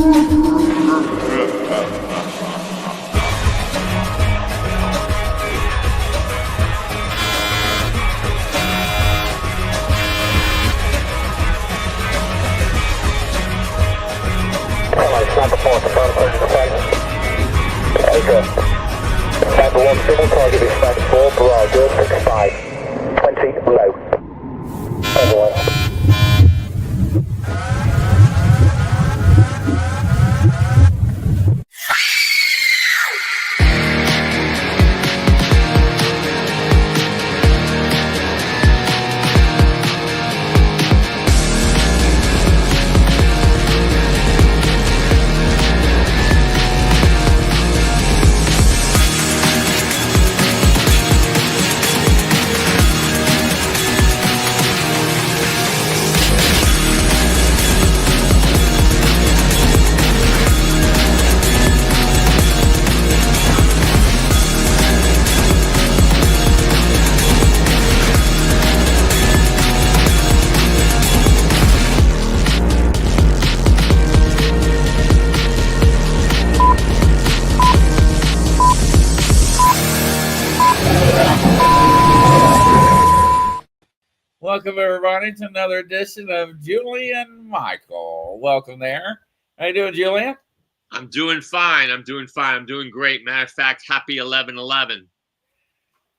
Number 1, civil target dispatch 4, Bravo, 65, 20 low. Overall. Welcome, everybody, to another edition of Julian Michael. Welcome there. How you doing, Julian? I'm doing fine. I'm doing great. Matter of fact, happy 11/11.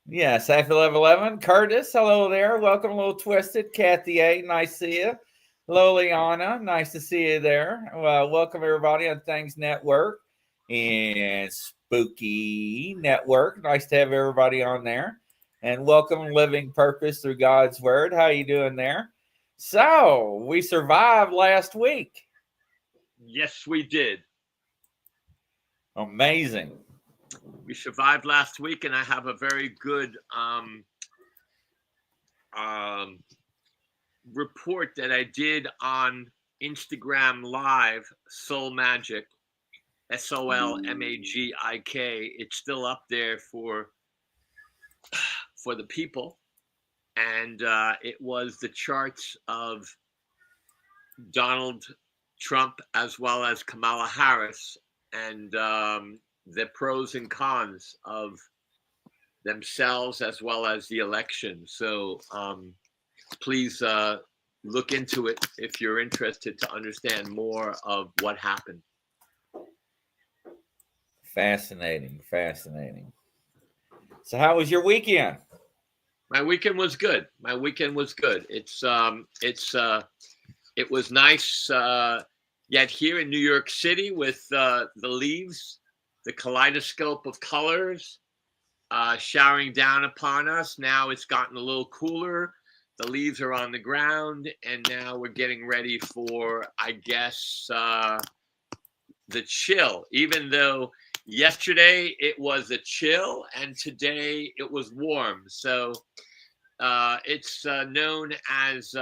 Yes, happy 11/11. Curtis, hello there. Welcome, a little twisted. Kathy A, nice to see you. Hello, Liana. Nice to see you there. Welcome, everybody, on Things Network and Spooky Network. Nice to have everybody on there. And welcome, Living Purpose Through God's Word. How you doing there? So, we survived last week. Yes, we did. Amazing. We survived last week, and I have a very good report that I did on Instagram Live, Soul Magic, SOLMAGIK. It's still up there for the people, and it was the charts of Donald Trump as well as Kamala Harris, and the pros and cons of themselves as well as the election. So please look into it if you're interested to understand more of what happened. Fascinating. So how was your weekend? My weekend was good. It was nice. Yet here in New York City with the leaves, the kaleidoscope of colors showering down upon us. Now it's gotten a little cooler. The leaves are on the ground, and now we're getting ready for, I guess, the chill. Even though yesterday it was a chill and today it was warm. So it's known as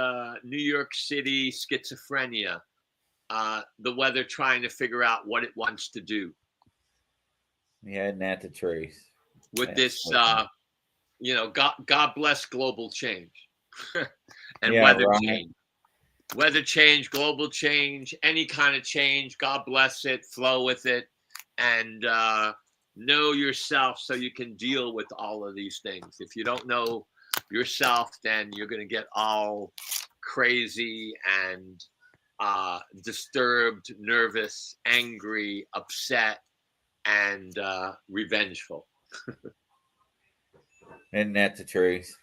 New York City schizophrenia. The weather trying to figure out what it wants to do. Yeah, isn't that the truth? With this, God bless global change and weather change. Weather change, global change, any kind of change, God bless it, flow with it, and know yourself so you can deal with all of these things. If you don't know yourself, then you're going to get all crazy and disturbed, nervous, angry, upset, and revengeful. Isn't that the truth?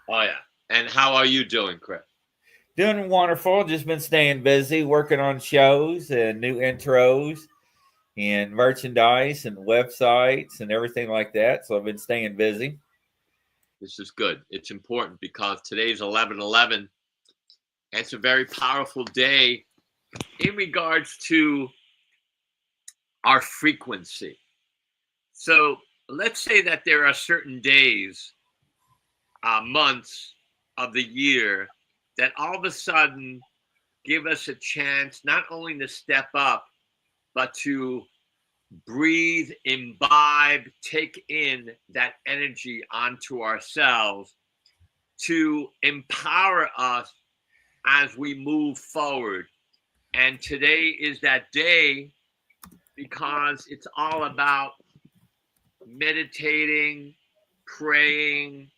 Oh, yeah. And how are you doing, Chris? Doing wonderful. Just been staying busy, working on shows and new intros and merchandise and websites and everything like that. So I've been staying busy. This is good. It's important because today's 11/11. It's a very powerful day in regards to our frequency. So let's say that there are certain days, months of the year that all of a sudden give us a chance not only to step up, but to breathe, imbibe, take in that energy onto ourselves to empower us as we move forward And today is that day because it's all about meditating, praying,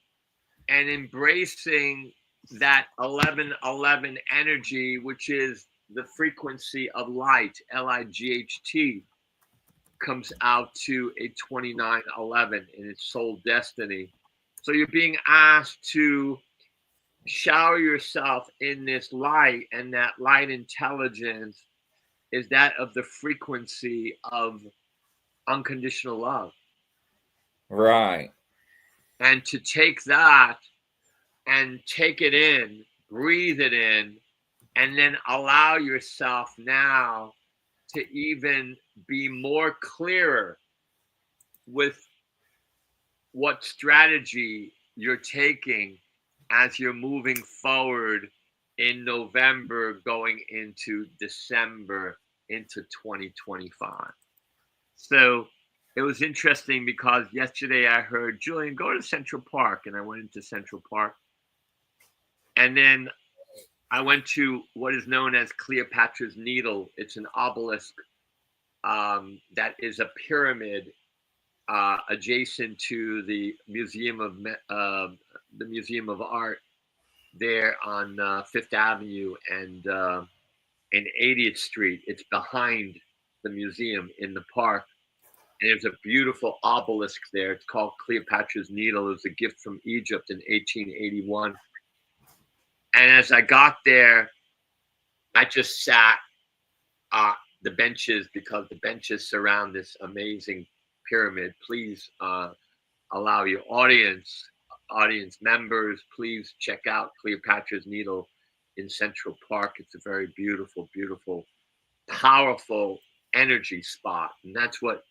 and embracing that 1111 energy, which is the frequency of light, Light, comes out to a 2911 in its soul destiny. So you're being asked to shower yourself in this light, and that light intelligence is that of the frequency of unconditional love. Right. And to take that and take it in, breathe it in, and then allow yourself now to even be more clearer with what strategy you're taking as you're moving forward in November, going into December, into 2025. So it was interesting because yesterday I heard, Julian, go to Central Park. And I went into Central Park. And then I went to what is known as Cleopatra's Needle. It's an obelisk that is a pyramid adjacent to the Museum of Art there on Fifth Avenue and 80th Street. It's behind the museum in the park. And there's a beautiful obelisk there. It's called Cleopatra's Needle. It was a gift from Egypt in 1881. And as I got there, I just sat the benches, because the benches surround this amazing pyramid. Please allow your audience members, please check out Cleopatra's Needle in Central Park. It's a very beautiful, beautiful, powerful energy spot. And that's what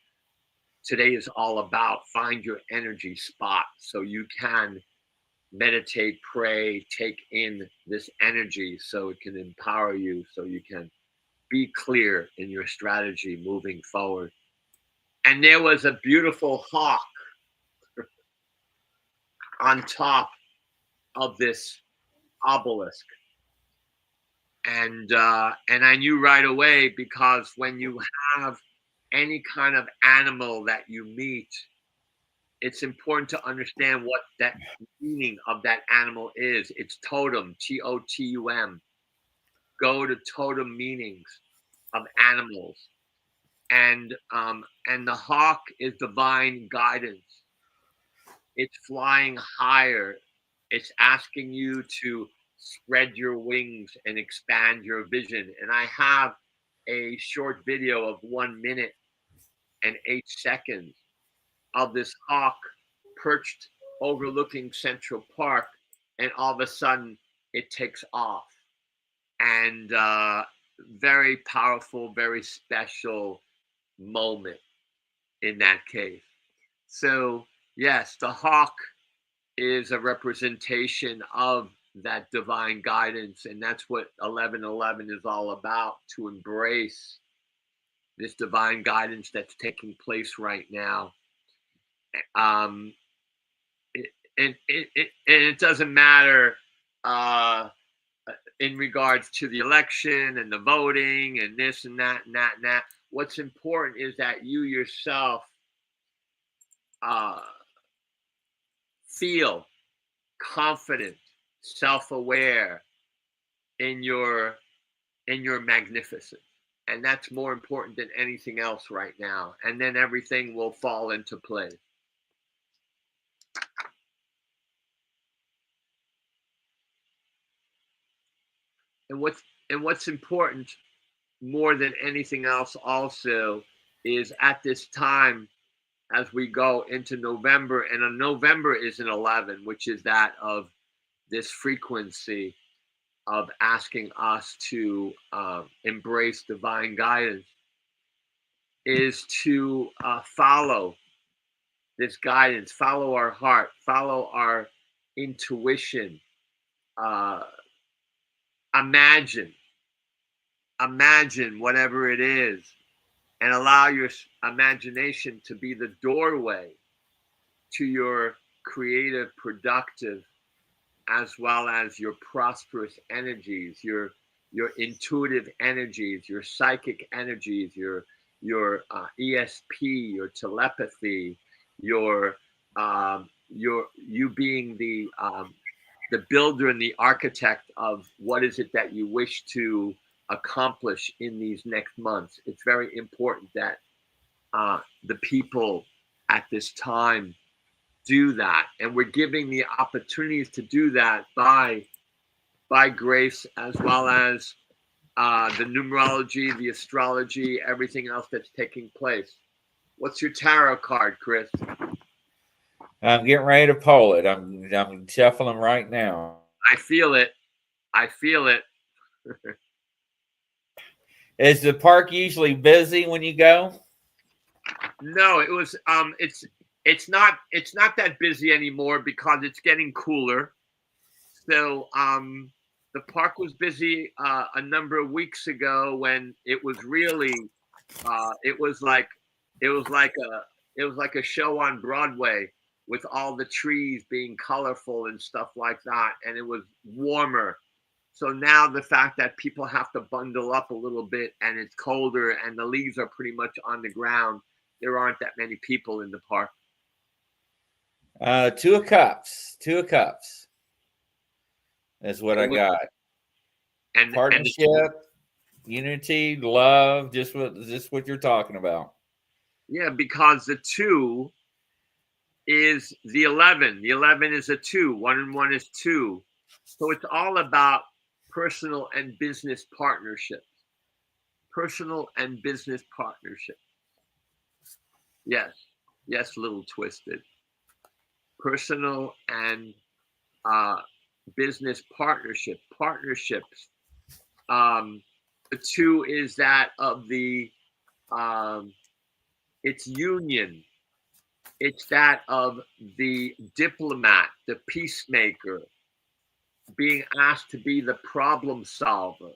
today is all about. Find your energy spot so you can meditate, pray, take in this energy so it can empower you, so you can be clear in your strategy moving forward. And there was a beautiful hawk on top of this obelisk. And I knew right away, because when you have any kind of animal that you meet, it's important to understand what that meaning of that animal is. It's totem, Totum. Go to totem meanings of animals. And the hawk is divine guidance. It's flying higher. It's asking you to spread your wings and expand your vision. And I have a short video of 1 minute and 8 seconds of this hawk perched overlooking Central Park, and all of a sudden it takes off. And very powerful, very special moment in that case. So yes, the hawk is a representation of that divine guidance, and that's what 1111 is all about, to embrace this divine guidance that's taking place right now. It doesn't matter in regards to the election and the voting and this and that and that and that. What's important is that you yourself feel confident, self-aware in your magnificence. And that's more important than anything else right now. And then everything will fall into place. And what's important more than anything else also is at this time, as we go into November, and November is an 11, which is that of this frequency of asking us to embrace divine guidance, is to follow this guidance, follow our heart, follow our intuition, imagine whatever it is, and allow your imagination to be the doorway to your creative, productive, as well as your prosperous energies, your your intuitive energies, your psychic energies, your ESP, your telepathy, your you being the builder and the architect of what is it that you wish to accomplish in these next months. It's very important that the people at this time do that, and we're giving the opportunities to do that by grace, as well as the numerology, the astrology, everything else that's taking place. What's your tarot card, Chris? I'm getting ready to pull it. I'm shuffling right now. I feel it. I feel it. Is the park usually busy when you go? No, it was it's not that busy anymore because it's getting cooler. So the park was busy a number of weeks ago when it was really it was like a show on Broadway with all the trees being colorful and stuff like that, and it was warmer. So now the fact that people have to bundle up a little bit and it's colder and the leaves are pretty much on the ground, there aren't that many people in the park. Two of Cups. Two of Cups. That's what I got. And partnership, unity, love, just what you're talking about. Yeah, because the 2 is the 11. The 11 is a 2. 1 and 1 is 2. So it's all about personal and business partnerships. Personal and business partnerships. Yes. Yes, little twisted. Personal and business partnerships. The 2 is that of the it's union. It's that of the diplomat, the peacemaker, being asked to be the problem solver.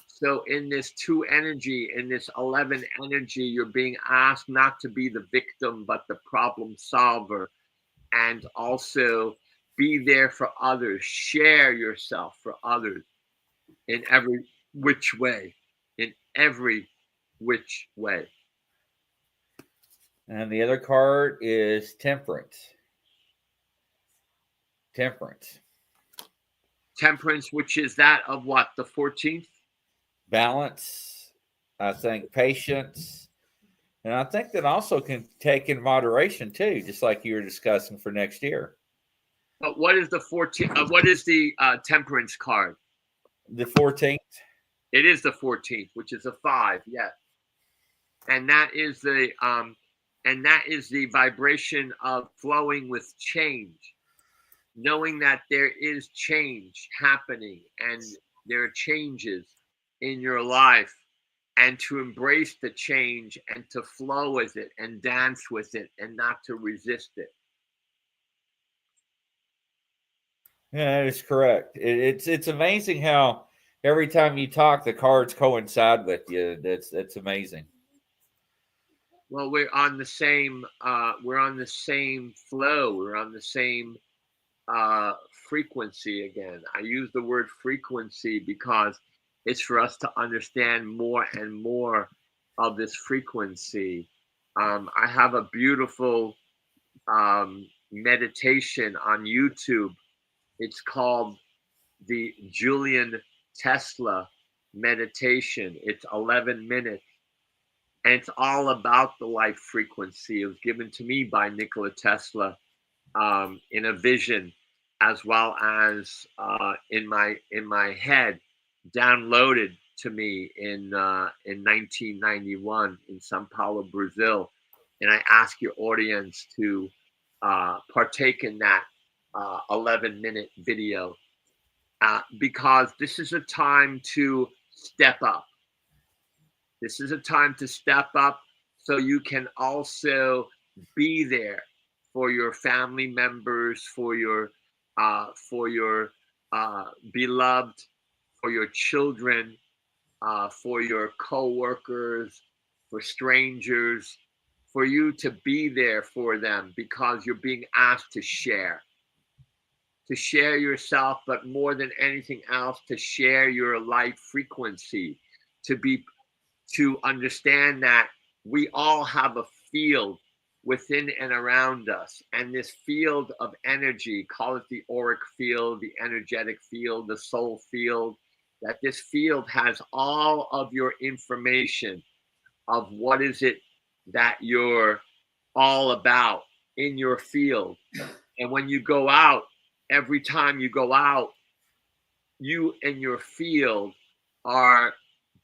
So in this 2 energy, in this 11 energy, you're being asked not to be the victim, but the problem solver, and also be there for others. Share yourself for others in every which way. In every which way. And the other card is Temperance. Temperance, which is that of what, the 14th? Balance, I think patience. And I think that also can take in moderation too, just like you were discussing for next year. But what is the 14th? What is the temperance card? The 14th. It is the 14th, which is a 5, yes. And that is the vibration of flowing with change, knowing that there is change happening and there are changes in your life, and to embrace the change and to flow with it and dance with it and not to resist it. Yeah, that is correct. It's amazing how every time you talk, the cards coincide with you. That's amazing. Well, we're on the same flow. We're on the same frequency again. I use the word frequency because it's for us to understand more and more of this frequency. I have a beautiful meditation on YouTube. It's called the Julian Tesla meditation. It's 11 minutes. And it's all about the light frequency. It was given to me by Nikola Tesla in a vision, as well as in my head, downloaded to me in 1991 in Sao Paulo, Brazil. And I ask your audience to partake in that 11-minute video because this is a time to step up. This is a time to step up so you can also be there for your family members, for your beloved, for your children, for your co-workers, for strangers, for you to be there for them because you're being asked to share. to share yourself, but more than anything else, to share your light frequency, to understand that we all have a field within and around us. And this field of energy, call it the auric field, the energetic field, the soul field, that this field has all of your information of what is it that you're all about in your field. And when you go out, every time you go out, you and your field are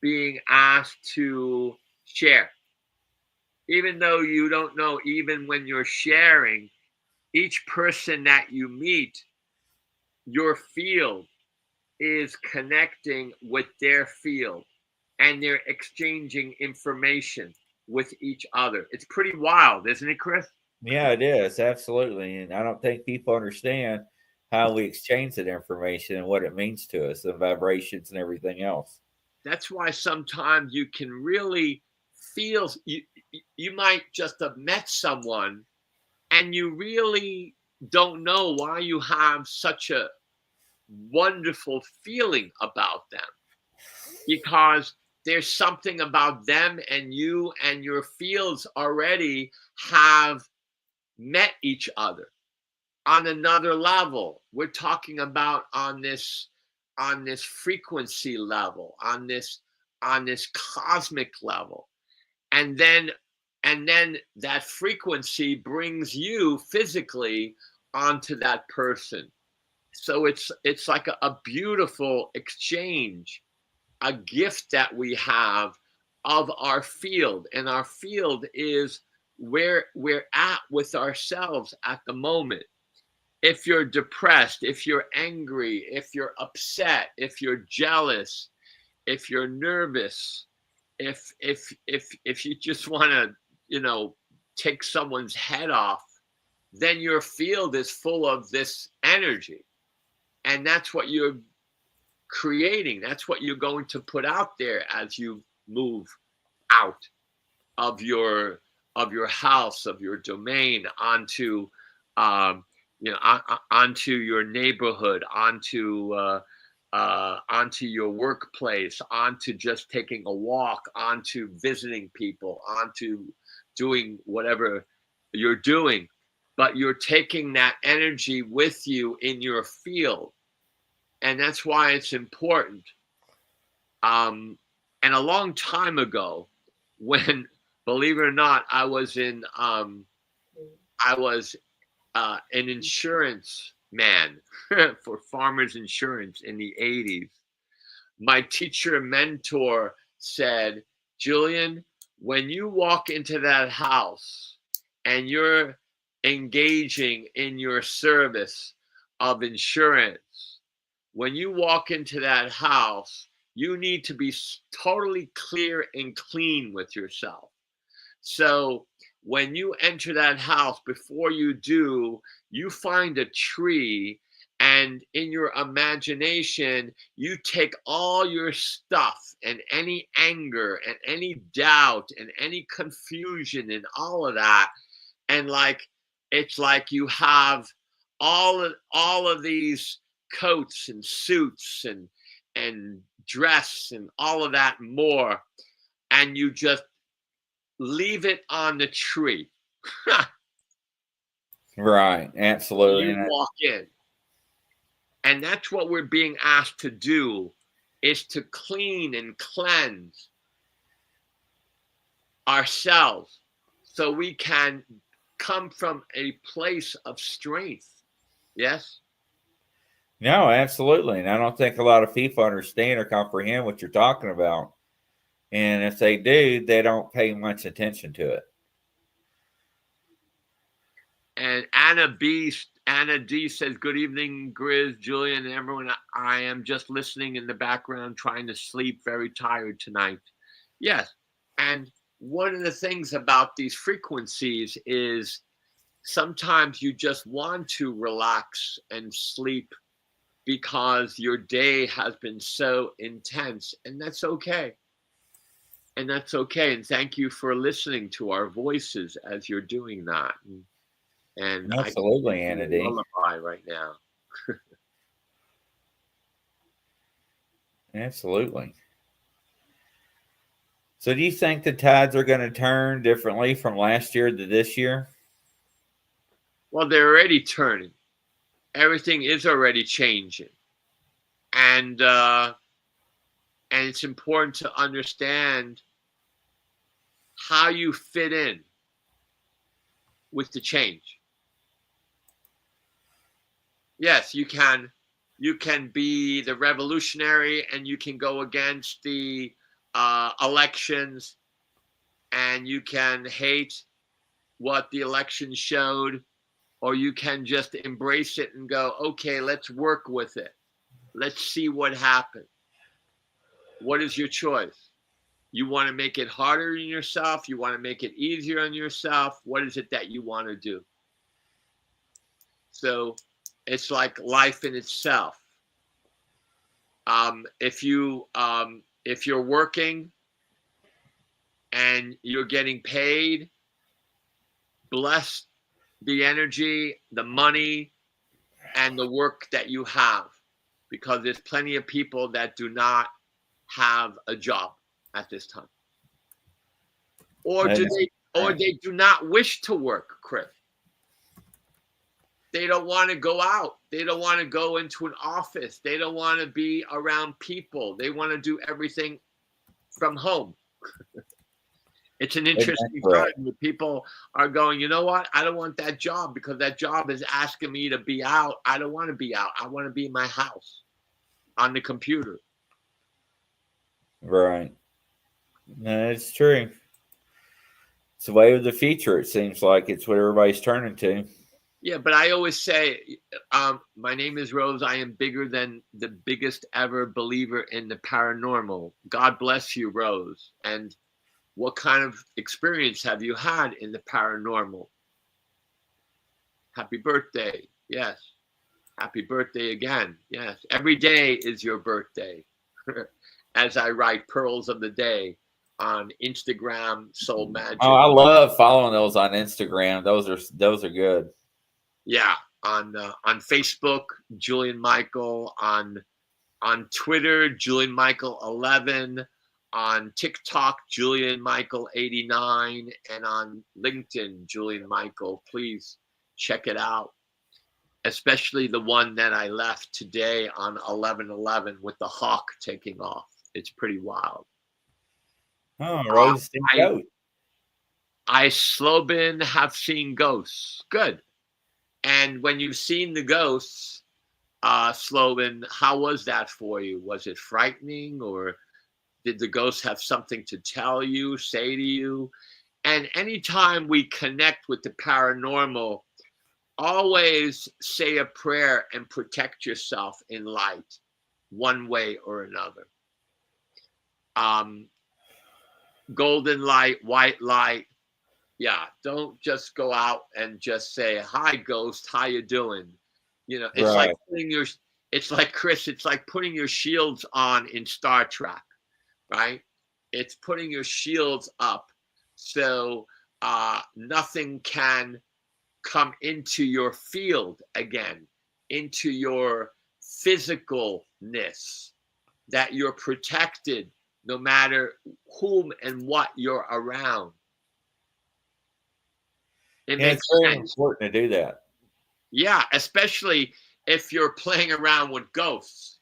being asked to share. Even though you don't know, even when you're sharing, each person that you meet, your field is connecting with their field, and they're exchanging information with each other. It's pretty wild, isn't it, Chris? Yeah, it is. Absolutely. And I don't think people understand how we exchange that information and what it means to us, the vibrations and everything else. That's why sometimes you can really feel, you might just have met someone and you really don't know why you have such a wonderful feeling about them, because there's something about them and you and your fields already have met each other on another level. We're talking about on this frequency level, on this cosmic level. And then that frequency brings you physically onto that person. So it's like a beautiful exchange, a gift that we have of our field. And our field is where we're at with ourselves at the moment. If you're depressed, if you're angry, if you're upset, if you're jealous, if you're nervous, if you just want to, take someone's head off, then your field is full of this energy. And that's what you're creating. That's what you're going to put out there as you move out of your house, of your domain, onto onto your neighborhood, onto your workplace, onto just taking a walk, onto visiting people, onto doing whatever you're doing. But you're taking that energy with you in your field. And that's why it's important. And a long time ago, when, believe it or not, I was an insurance man for Farmers Insurance in the 80s. My teacher mentor said, Julian, when you walk into that house and you're engaging in your service of insurance, when you walk into that house, you need to be totally clear and clean with yourself. So when you enter that house, before you do, you find a tree, and in your imagination, you take all your stuff and any anger and any doubt and any confusion and all of that. And it's like you have all of these coats and suits and dress and all of that more, and you just leave it on the tree. Right, absolutely. You walk in. And that's what we're being asked to do, is to clean and cleanse ourselves so we can come from a place of strength. Yes? No, absolutely. And I don't think a lot of people understand or comprehend what you're talking about. And if they do, they don't pay much attention to it. And Anna D says, good evening, Grizz, Julian, and everyone. I am just listening in the background, trying to sleep, very tired tonight. Yes. And one of the things about these frequencies is sometimes you just want to relax and sleep because your day has been so intense, and that's okay. And that's okay. And thank you for listening to our voices as you're doing that. And absolutely, Anna D. Lullaby right now. Absolutely. So do you think the tides are going to turn differently from last year to this year? Well, they're already turning. Everything is already changing. And it's important to understand how you fit in with the change. Yes, you can be the revolutionary, and you can go against the elections, and you can hate what the election showed, or you can just embrace it and go, okay, let's work with it. Let's see what happens. What is your choice? You want to make it harder on yourself? You want to make it easier on yourself? What is it that you want to do? So it's like life in itself. If you're working and you're getting paid, bless the energy, the money, and the work that you have, because there's plenty of people that do not have a job at this time, or they do not wish to work, Chris. They don't want to go out. They don't want to go into an office. They don't want to be around people. They want to do everything from home. It's an interesting time where people are going, you know what? I don't want that job because that job is asking me to be out. I don't want to be out. I want to be in my house on the computer. Right. No, it's true. It's the way of the future. It seems like it's what everybody's turning to. Yeah, but I always say, my name is Rose. I am bigger than the biggest ever believer in the paranormal. God bless you, Rose. And what kind of experience have you had in the paranormal? Happy birthday. Yes. Happy birthday again. Yes. Every day is your birthday. As I write Pearls of the Day on Instagram, Soul Magic. Oh, I love following those on Instagram. Those are good. Yeah, on Facebook, Julian Michael, on Twitter, Julian Michael 11, on TikTok, Julian Michael 89, and on LinkedIn, Julian Michael. Please check it out, especially the one that I left today on 11/11 with the hawk taking off. It's pretty wild. Oh, Rose, I Slobin have seen ghosts. Good. And when you've seen the ghosts, Slobin, how was that for you? Was it frightening, or did the ghosts have something to tell you, say to you? And anytime we connect with the paranormal, always say a prayer and protect yourself in light, one way or another. Golden light, white light. Yeah, don't just go out and just say, hi, ghost, how you doing? You know, it's right. like Chris, it's like putting your shields on in Star Trek, right? It's putting your shields up so nothing can come into your field again, into your physicalness, that you're protected no matter whom and what you're around. It's very important to do that. Yeah, especially if you're playing around with ghosts,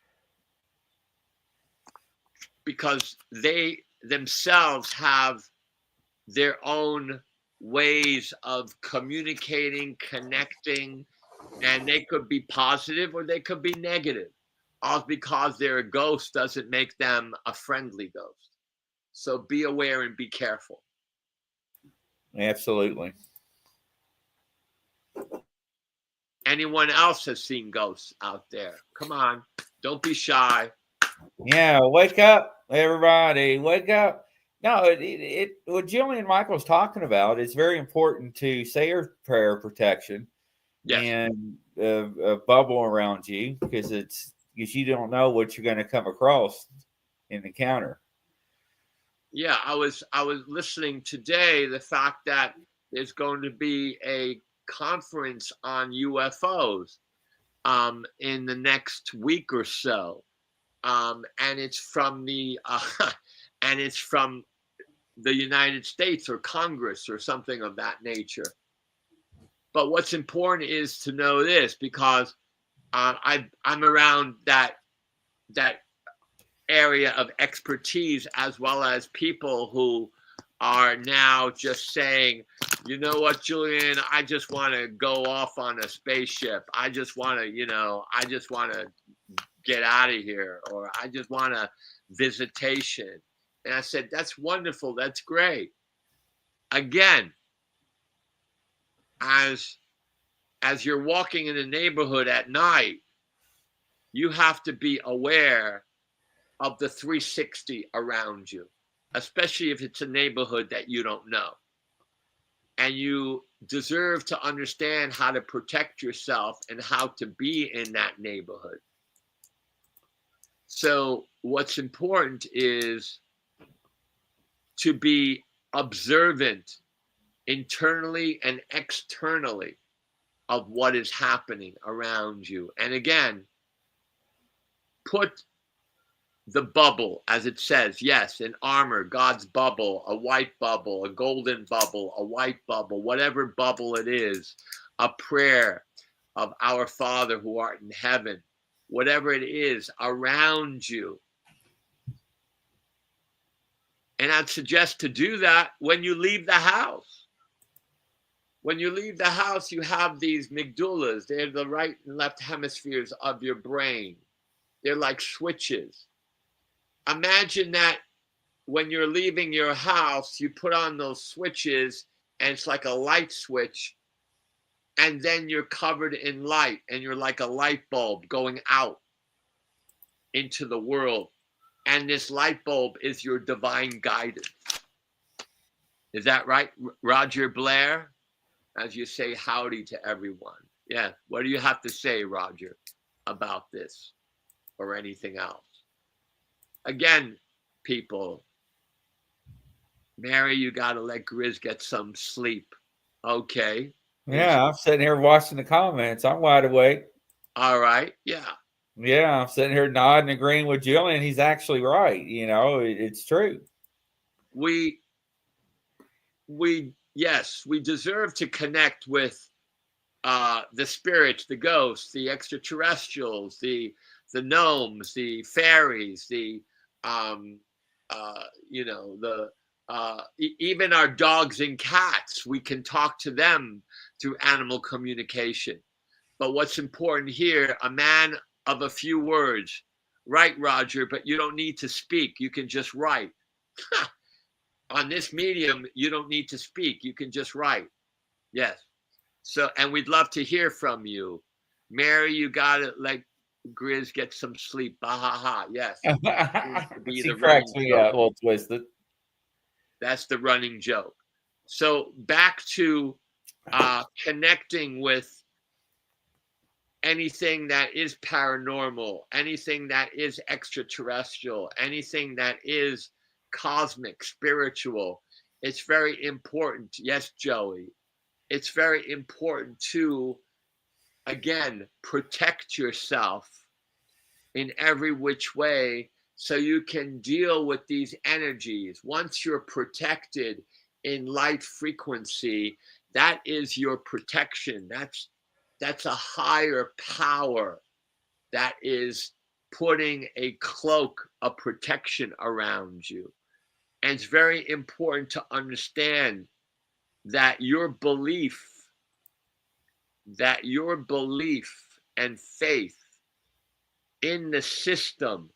because they themselves have their own ways of communicating, connecting, and they could be positive or they could be negative. All because they're a ghost doesn't make them a friendly ghost. So be aware and be careful. Absolutely. Anyone else has seen ghosts out there? Come on, don't be shy. Yeah, wake up, everybody, wake up. No, what Julian Michael's talking about is very important to say your prayer of protection. Yes. And a bubble around you, because you don't know what you're going to come across in the encounter. Yeah, I was listening today, the fact that there's going to be a conference on UFOs, in the next week or so, and it's from the and it's from the United States or Congress or something of that nature. But what's important is to know this, because I'm around that area of expertise, as well as people who are now just saying, you know what, Julian, I just want to go off on a spaceship. I just want to get out of here, or I just want a visitation. And I said, that's wonderful. That's great. Again, as you're walking in the neighborhood at night, you have to be aware of the 360 around you, especially if it's a neighborhood that you don't know. And you deserve to understand how to protect yourself and how to be in that neighborhood. So what's important is to be observant internally and externally of what is happening around you. And again, put the bubble, as it says, yes, in armor, God's bubble, a white bubble, a golden bubble, a white bubble, whatever bubble it is, a prayer of our Father who art in heaven, whatever it is around you. And I'd suggest to do that when you leave the house. When you leave the house, you have these amygdalas. They're the right and left hemispheres of your brain. They're like switches. Imagine that when you're leaving your house, you put on those switches, and it's like a light switch, and then you're covered in light, and you're like a light bulb going out into the world. And this light bulb is your divine guidance. Is that right, Roger Blair? As you say howdy to everyone. Yeah, what do you have to say, Roger, about this or anything else? Again, people, Mary, you got to let Grizz get some sleep. Okay. Yeah, I'm sitting here watching the comments. I'm wide awake. All right. Yeah. Yeah, I'm sitting here nodding, agreeing with Julian. He's actually right. You know, it's true. Yes, we deserve to connect with the spirits, the ghosts, the extraterrestrials, the gnomes, the fairies, the even our dogs and cats. We can talk to them through animal communication. But what's important here, a man of a few words. Right, Roger, but you don't need to speak. You can just write. On this medium, you don't need to speak. You can just write. Yes. So, and we'd love to hear from you. Mary, you got to let Grizz get some sleep. Ha ha ha. Yes. She cracks me up, a little twisted. That's the running joke. So back to connecting with anything that is paranormal, anything that is extraterrestrial, anything that is cosmic, spiritual. It's very important. Yes, Joey. It's very important to, again, protect yourself in every which way so you can deal with these energies. Once you're protected in light frequency, that is your protection. That's a higher power that is putting a cloak of protection around you. And it's very important to understand that your belief and faith in the system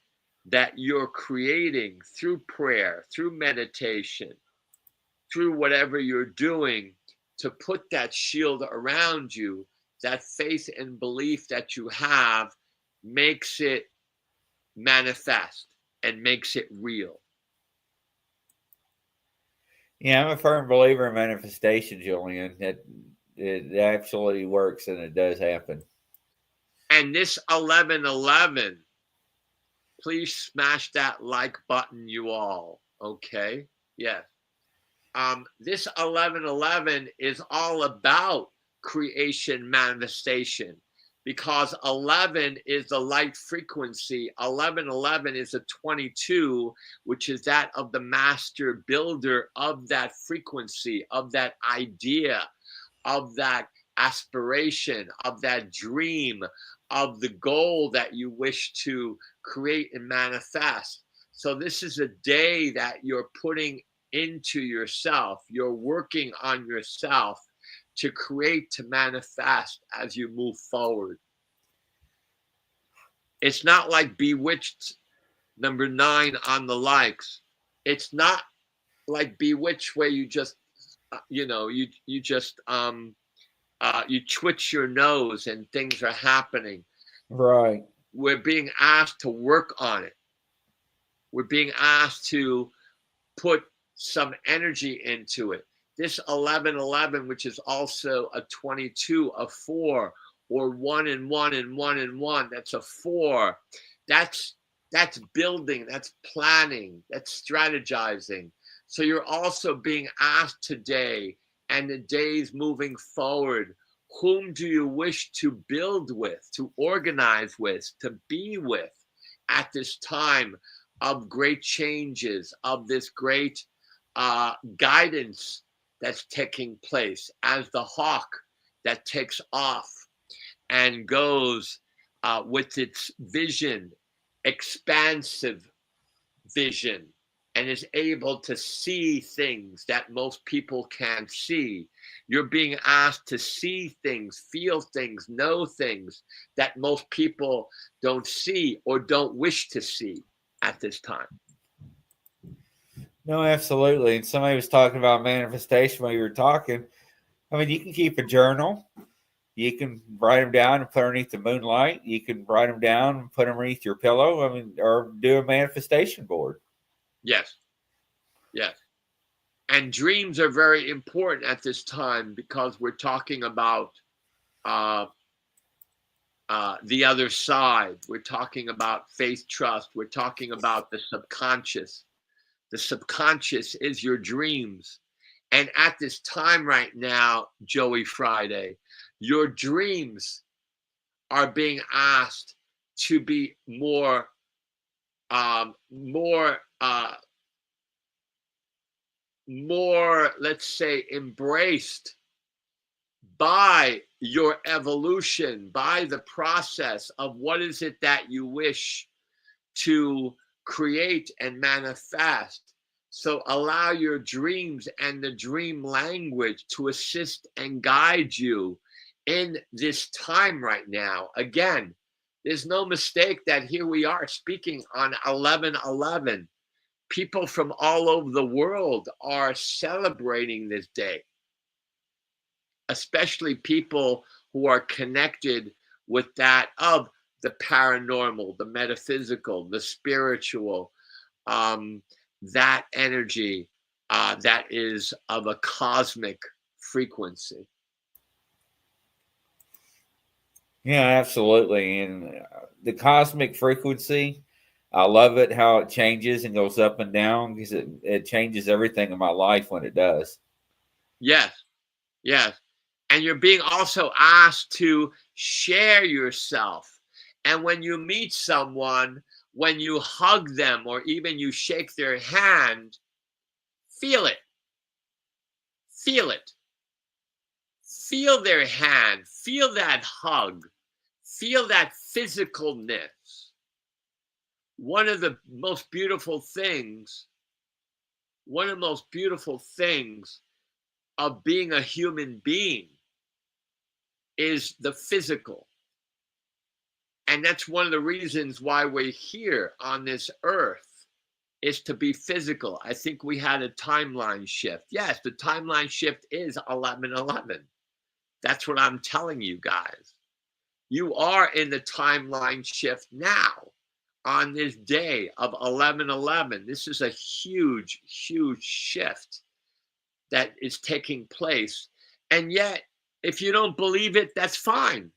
that you're creating through prayer, through meditation, through whatever you're doing to put that shield around you, that faith and belief that you have makes it manifest and makes it real. Yeah, I'm a firm believer in manifestation, Julian. It actually works and it does happen. And this 1111, please smash that like button, you all. Okay? Yes. This 1111 is all about creation, manifestation. because 11 is the light frequency. 1111 is a 22, which is that of the master builder of that frequency, of that idea, of that aspiration, of that dream, of the goal that you wish to create and manifest. So this is a day that you're putting into yourself. You're working on yourself to create, to manifest as you move forward. It's not like Bewitched number 9 on the likes. It's not like Bewitched where you just, you twitch your nose and things are happening. Right. We're being asked to work on it. We're being asked to put some energy into it. This 1111, which is also a 22, a 4, or 1 and 1 and 1 and 1, that's a 4. That's building, that's planning, that's strategizing. So you're also being asked today, and the days moving forward, whom do you wish to build with, to organize with, to be with at this time of great changes, of this great guidance that's taking place as the hawk that takes off and goes with its vision, expansive vision, and is able to see things that most people can't see. You're being asked to see things, feel things, know things that most people don't see or don't wish to see at this time. No, absolutely. And somebody was talking about manifestation while you were talking. I mean, you can keep a journal. You can write them down and put underneath the moonlight. You can write them down and put them underneath your pillow. I mean, or do a manifestation board. Yes. Yes. And dreams are very important at this time because we're talking about the other side. We're talking about faith, trust. We're talking about the subconscious. The subconscious is your dreams. And at this time right now, Joey Friday, your dreams are being asked to be more, let's say, embraced by your evolution, by the process of what is it that you wish to create and manifest. So allow your dreams and the dream language to assist and guide you in this time right now. Again, there's no mistake that here we are speaking on 11/11. People from all over the world are celebrating this day, especially people who are connected with that of the paranormal, the metaphysical, the spiritual, that energy that is of a cosmic frequency. Yeah, absolutely. And the cosmic frequency, I love it how it changes and goes up and down because it changes everything in my life when it does. Yes, yes. And you're being also asked to share yourself. And when you meet someone, when you hug them or even you shake their hand, feel it. Feel it. Feel their hand. Feel that hug. Feel that physicalness. One of the most beautiful things of being a human being is the physical. And that's one of the reasons why we're here on this earth, is to be physical. I think we had a timeline shift. Yes, the timeline shift is 11/11. That's what I'm telling you guys. You are in the timeline shift now on this day of 11/11. This is a huge, huge shift that is taking place. And yet, if you don't believe it, that's fine.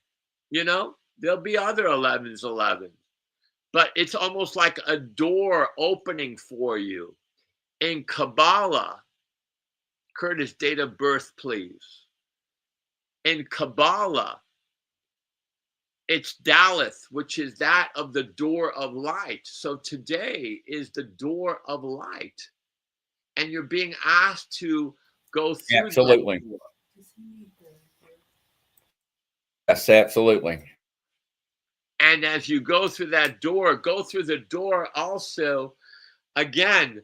You know, there'll be other 11s. But it's almost like a door opening for you. In Kabbalah, Curtis, date of birth, please. In Kabbalah, it's Daleth, which is that of the door of light. So today is the door of light. And you're being asked to go through Absolutely. that door. Yes, absolutely. And as you go through that door, go through the door also, again,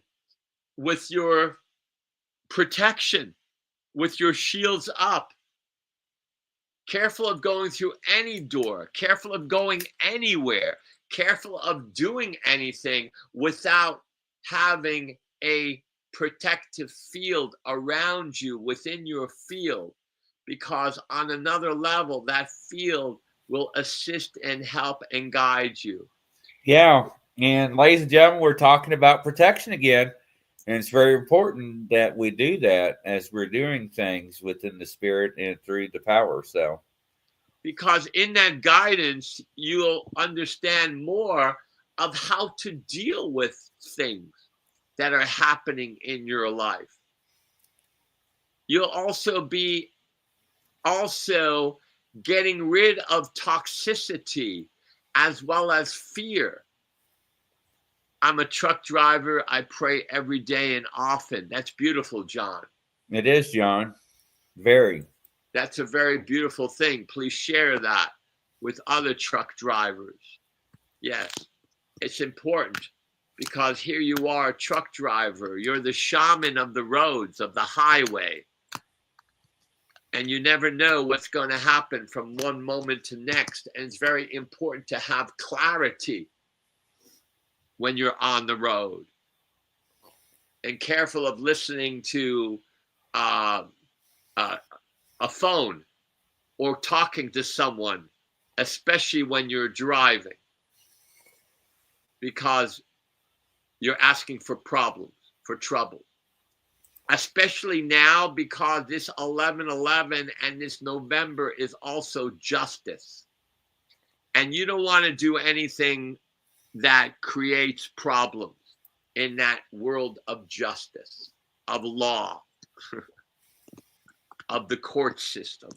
with your protection, with your shields up. Careful of going through any door, careful of going anywhere, careful of doing anything without having a protective field around you within your field, because on another level, that field will assist and help and guide you. Yeah. And ladies and gentlemen, we're talking about protection again. And it's very important that we do that as we're doing things within the spirit and through the power. So, because in that guidance, you'll understand more of how to deal with things that are happening in your life. You'll also be getting rid of toxicity as well as fear. I'm a truck driver. I pray every day and often. That's beautiful, John. it is, John. Very. That's a very beautiful thing. Please share that with other truck drivers. Yes, it's important because here you are, a truck driver. You're the shaman of the roads, of the highway. And you never know what's going to happen from one moment to next. And it's very important to have clarity when you're on the road. And careful of listening to a phone or talking to someone, especially when you're driving, because you're asking for problems, for trouble. Especially now, because this 11/11 and this November is also justice. And you don't want to do anything that creates problems in that world of justice, of law, of the court system.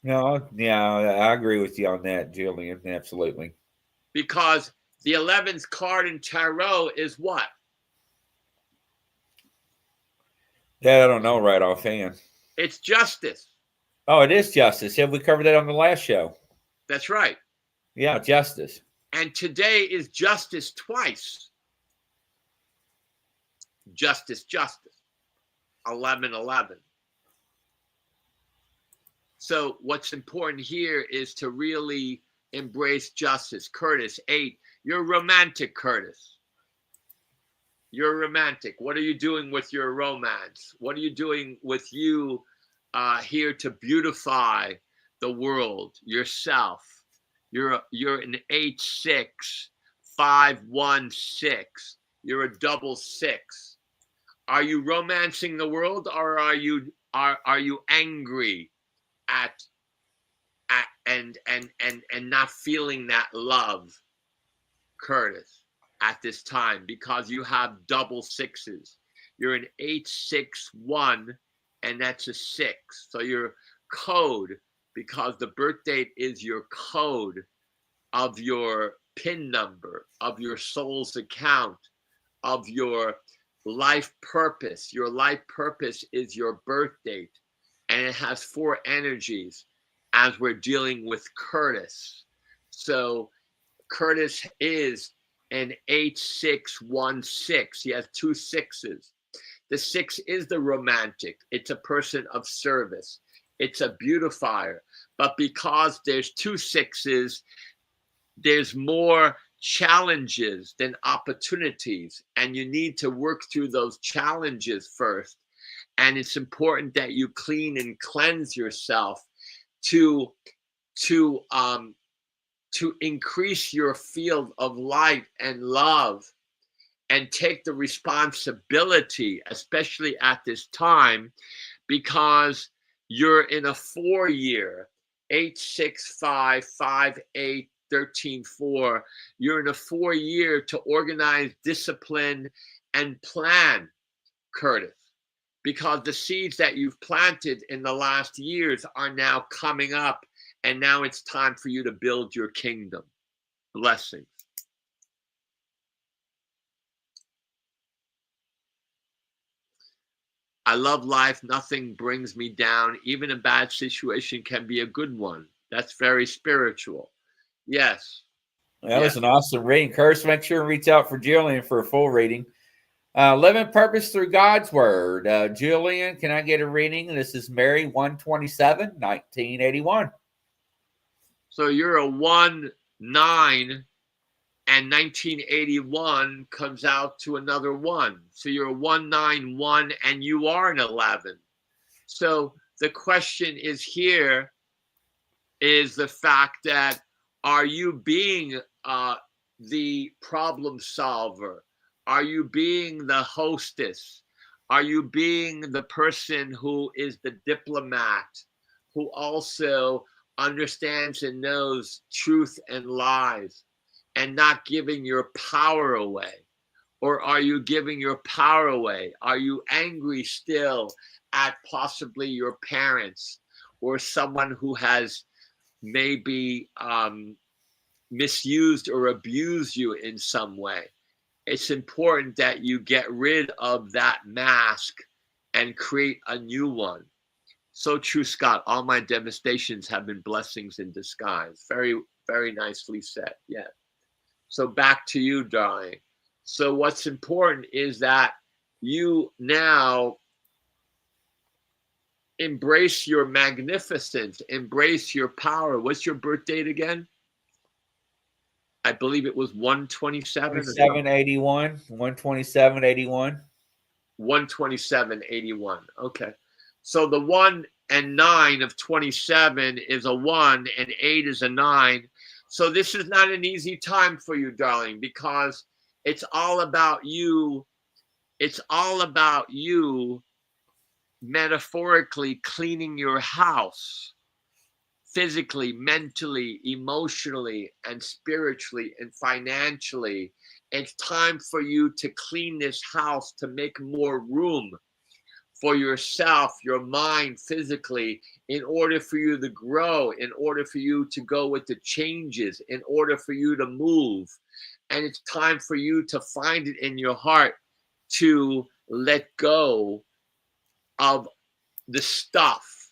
No, yeah, I agree with you on that, Julian. Absolutely. Because the 11th card in tarot is what? Yeah, I don't know right offhand. It's justice. Oh, it is justice. Yeah, we covered that on the last show. That's right. Yeah, justice. And today is justice twice. Justice, justice. 11/11. So what's important here is to really embrace justice. Curtis, 8. You're romantic, Curtis. You're romantic. What are you doing with your romance? What are you doing with you here to beautify the world, yourself? You're an 8/6, 5/1/6. You're a double 6. Are you romancing the world, or are you angry at and not feeling that love, Curtis, at this time, because you have double 6s? You're an 8/6/1, and that's a 6. So your code, because the birth date is your code of your PIN number, of your soul's account, of your life purpose. Your life purpose is your birth date, and it has 4 energies as we're dealing with Curtis. So Curtis is an 8/6/1/6. He has 2 6s. The 6 is the romantic. It's a person of service. It's a beautifier. But because there's 2 6s, there's more challenges than opportunities. And you need to work through those challenges first. And it's important that you clean and cleanse yourself to increase your field of light and love, and take the responsibility, especially at this time, because you're in a 4-year, 8/6/5, 5/8, 13/4. You're in a 4-year to organize, discipline, and plan, Curtis, because the seeds that you've planted in the last years are now coming up And now it's time for you to build your kingdom. Blessings. I love life. Nothing brings me down. Even a bad situation can be a good one. That's very spiritual. Yes. That was an awesome reading. Curse, make sure and reach out for Julian for a full reading. Living purpose through God's word. Julian, can I get a reading? This is Mary 127, 1981. So you're a 1-9, and 1981 comes out to another 1. So you're a 191, and you are an 11. So the question is here is the fact that, are you being the problem solver? Are you being the hostess? Are you being the person who is the diplomat, who also understands and knows truth and lies, and not giving your power away? Or are you giving your power away? Are you angry still at possibly your parents or someone who has maybe misused or abused you in some way? It's important that you get rid of that mask and create a new one. So true, Scott. All my devastations have been blessings in disguise. Very, very nicely said. Yeah. So back to you, darling. So what's important is that you now embrace your magnificence, embrace your power. What's your birth date again? I believe it was 127. 12781. 12781. 12781. Okay. So the 1 and 9 of 27 is a 1 and 8 is a 9. So this is not an easy time for you, darling, because it's all about you. It's all about you metaphorically cleaning your house. Physically, mentally, emotionally, and spiritually, and financially. It's time for you to clean this house to make more room for yourself, your mind, physically, in order for you to grow, in order for you to go with the changes, in order for you to move. And it's time for you to find it in your heart to let go of the stuff.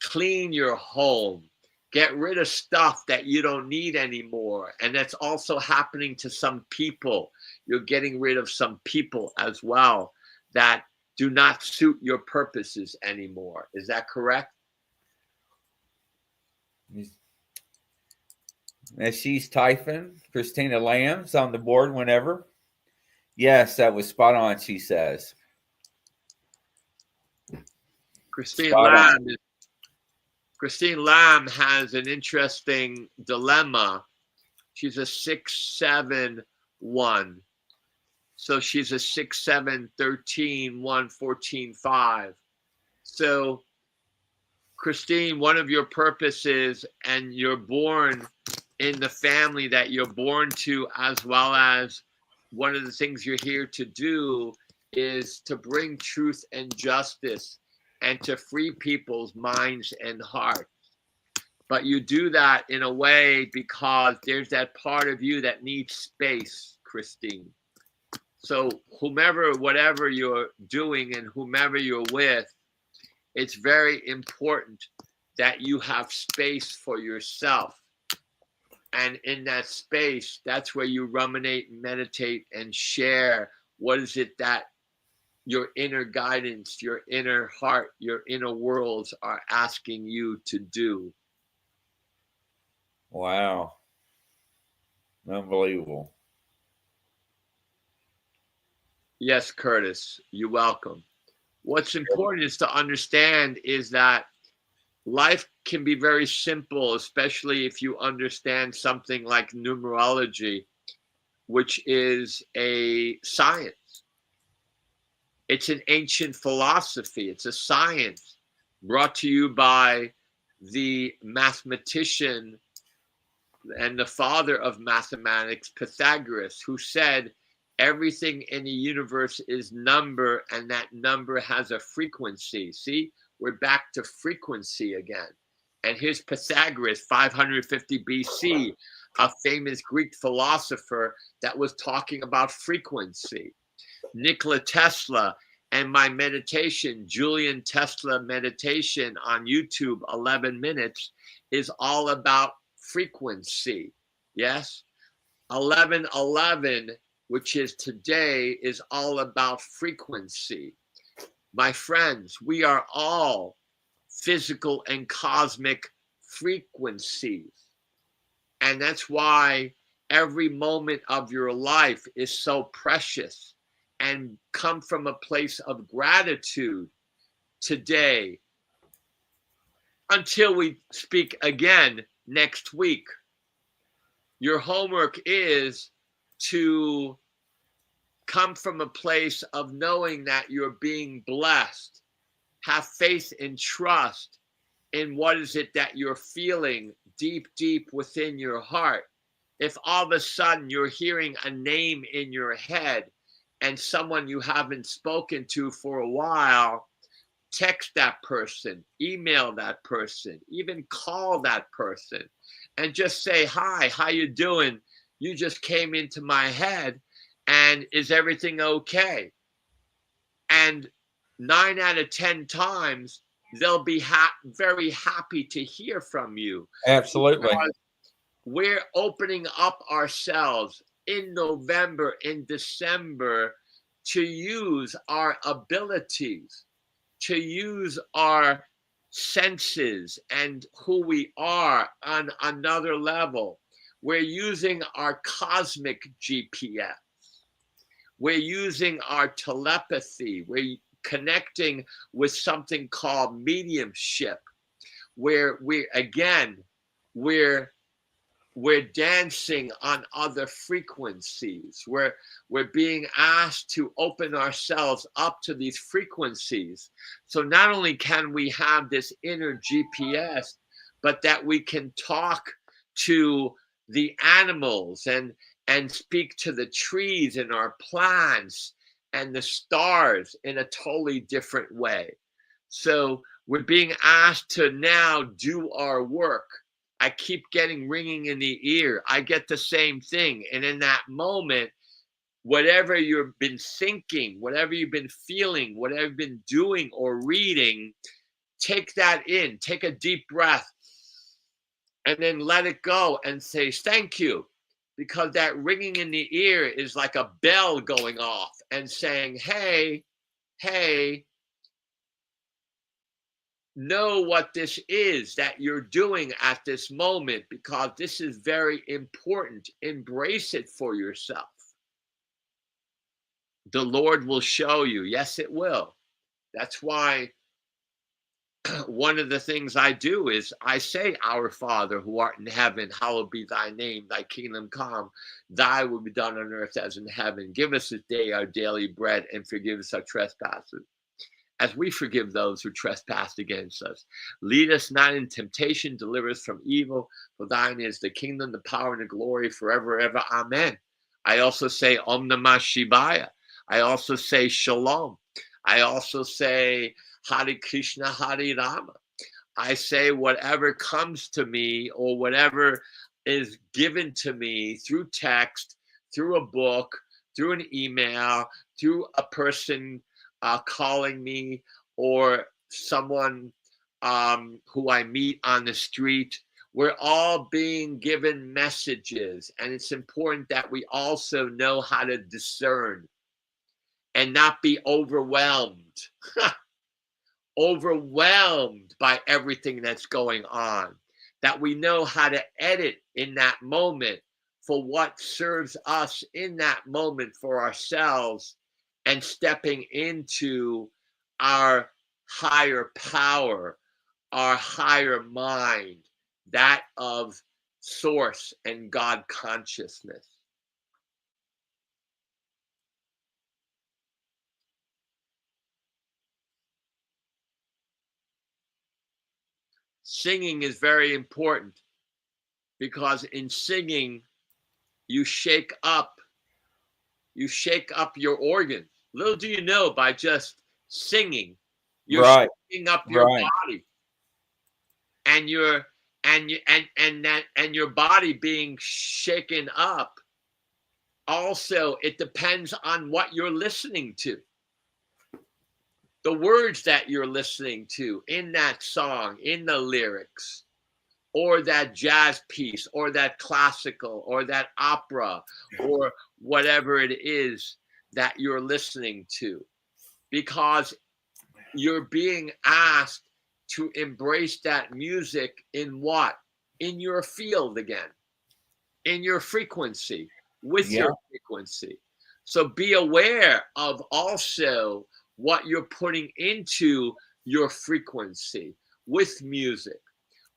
Clean your home. Get rid of stuff that you don't need anymore. And that's also happening to some people. You're getting rid of some people as well that do not suit your purposes anymore. Is that correct? As she's typing, Christina Lamb's on the board whenever. Yes, that was spot on, she says. Christine Lamb has an interesting dilemma. She's a 6-7-1. So she's a 6-7-13-1-14-5. So Christine, one of your purposes, and you're born in the family that you're born to, as well as one of the things you're here to do is to bring truth and justice and to free people's minds and hearts. But you do that in a way because there's that part of you that needs space, Christine. So whatever you're doing and whomever you're with, it's very important that you have space for yourself. And in that space, that's where you ruminate, meditate, and share what is it that your inner guidance, your inner heart, your inner worlds are asking you to do. Wow. Unbelievable. Yes, Curtis, you're welcome. What's important is to understand is that life can be very simple, especially if you understand something like numerology, which is a science. It's an ancient philosophy. It's a science brought to you by the mathematician and the father of mathematics, Pythagoras, who said everything in the universe is number, and that number has a frequency. See, we're back to frequency again. And here's Pythagoras, 550 BC, a famous Greek philosopher that was talking about frequency. Nikola Tesla and my meditation, Julian Tesla meditation on YouTube, 11 minutes, is all about frequency. Yes? 1111, which is today, is all about frequency. My friends, we are all physical and cosmic frequencies. And that's why every moment of your life is so precious, and come from a place of gratitude today until we speak again next week. Your homework is to come from a place of knowing that you're being blessed. Have faith and trust in what is it that you're feeling deep, deep within your heart. If all of a sudden you're hearing a name in your head and someone you haven't spoken to for a while, text that person, email that person, even call that person and just say, hi, how you doing? You just came into my head, and is everything okay? And 9 out of 10 times, they'll be very happy to hear from you. Absolutely. Because we're opening up ourselves in November, in December, to use our abilities, to use our senses and who we are on another level. We're using our cosmic GPS. We're using our telepathy. We're connecting with something called mediumship, where we're dancing on other frequencies. We're being asked to open ourselves up to these frequencies. So not only can we have this inner GPS, but that we can talk to the animals and speak to the trees and our plants and the stars in a totally different way. So we're being asked to now do our work. I keep getting ringing in the ear. I get the same thing. And in that moment, whatever you've been thinking, whatever you've been feeling, whatever you've been doing or reading, take that in, take a deep breath, and then let it go and say, thank you. Because that ringing in the ear is like a bell going off and saying, hey, know what this is that you're doing at this moment, because this is very important. Embrace it for yourself. The Lord will show you. Yes, it will. That's why one of the things I do is I say, Our Father who art in heaven, hallowed be thy name, thy kingdom come, thy will be done on earth as in heaven. Give us this day our daily bread, and forgive us our trespasses, as we forgive those who trespass against us. Lead us not in temptation, deliver us from evil. For thine is the kingdom, the power, and the glory forever, ever. Amen. I also say Om Namah Shivaya. I also say Shalom. I also say Hare Krishna, Hare Rama. I say whatever comes to me or whatever is given to me through text, through a book, through an email, through a person calling me, or someone who I meet on the street. We're all being given messages, and it's important that we also know how to discern and not be overwhelmed. Overwhelmed by everything that's going on. That we know how to edit in that moment for what serves us in that moment for ourselves, and stepping into our higher power, our higher mind, that of source and God consciousness. Singing is very important, because in singing, you shake up your organs. Little do you know, by just singing, you're shaking up your body. and your body being shaken up, also it depends on what you're listening to. The words that you're listening to in that song, in the lyrics, or that jazz piece, or that classical, or that opera, or whatever it is that you're listening to. Because you're being asked to embrace that music in what? In your field again, in your frequency, with your frequency. So be aware of also what you're putting into your frequency with music,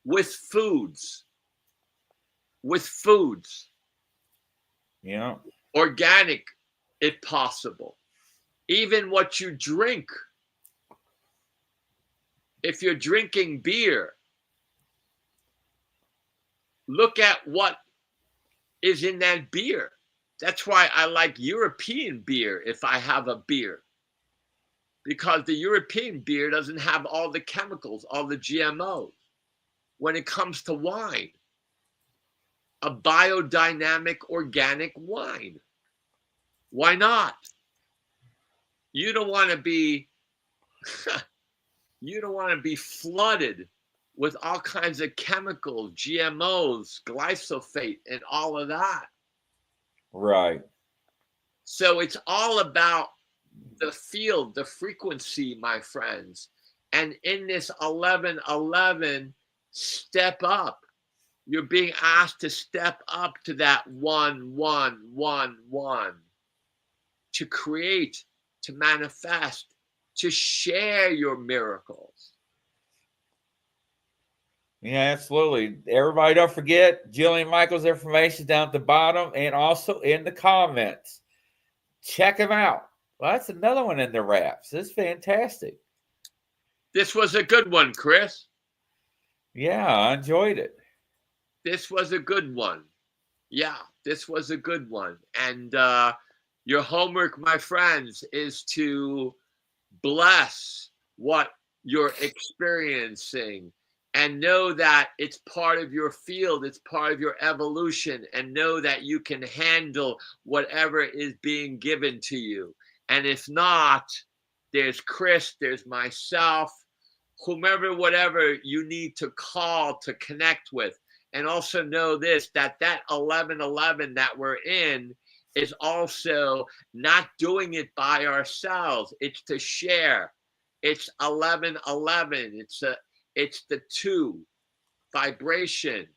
with foods. Yeah. Organic, if possible. Even what you drink. If you're drinking beer, look at what is in that beer. That's why I like European beer if I have a beer. Because the European beer doesn't have all the chemicals, all the GMOs. When it comes to wine, a biodynamic organic wine. Why not? You don't want to be flooded with all kinds of chemicals, GMOs, glyphosate, and all of that. Right. So it's all about the field, the frequency, my friends. And in this 1111, step up. You're being asked to step up to that 1111, to create, to manifest, to share your miracles. Yeah, absolutely. Everybody, don't forget Julian Michaels' information down at the bottom and also in the comments. Check him out. Well, that's another one in the wraps. This is fantastic. This was a good one, Chris. Yeah, I enjoyed it. This was a good one. Yeah, this was a good one. And your homework, my friends, is to bless what you're experiencing and know that it's part of your field, it's part of your evolution, and know that you can handle whatever is being given to you. And if not, there's Chris, there's myself, whomever, whatever you need to call to connect with. And also know this, that 1111 that we're in is also not doing it by ourselves. It's to share. It's 1111. It's the 2 vibration.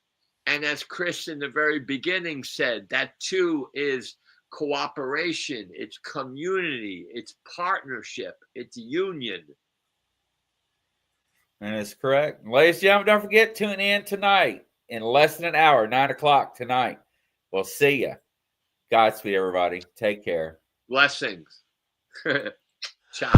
And as Chris in the very beginning said, that 2 is cooperation, it's community, it's partnership, it's union. And it's correct. Ladies and gentlemen, don't forget, tune in tonight in less than an hour, 9 o'clock tonight. We'll see you. Godspeed, everybody. Take care. Blessings. Ciao.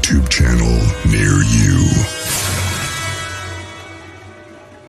YouTube channel.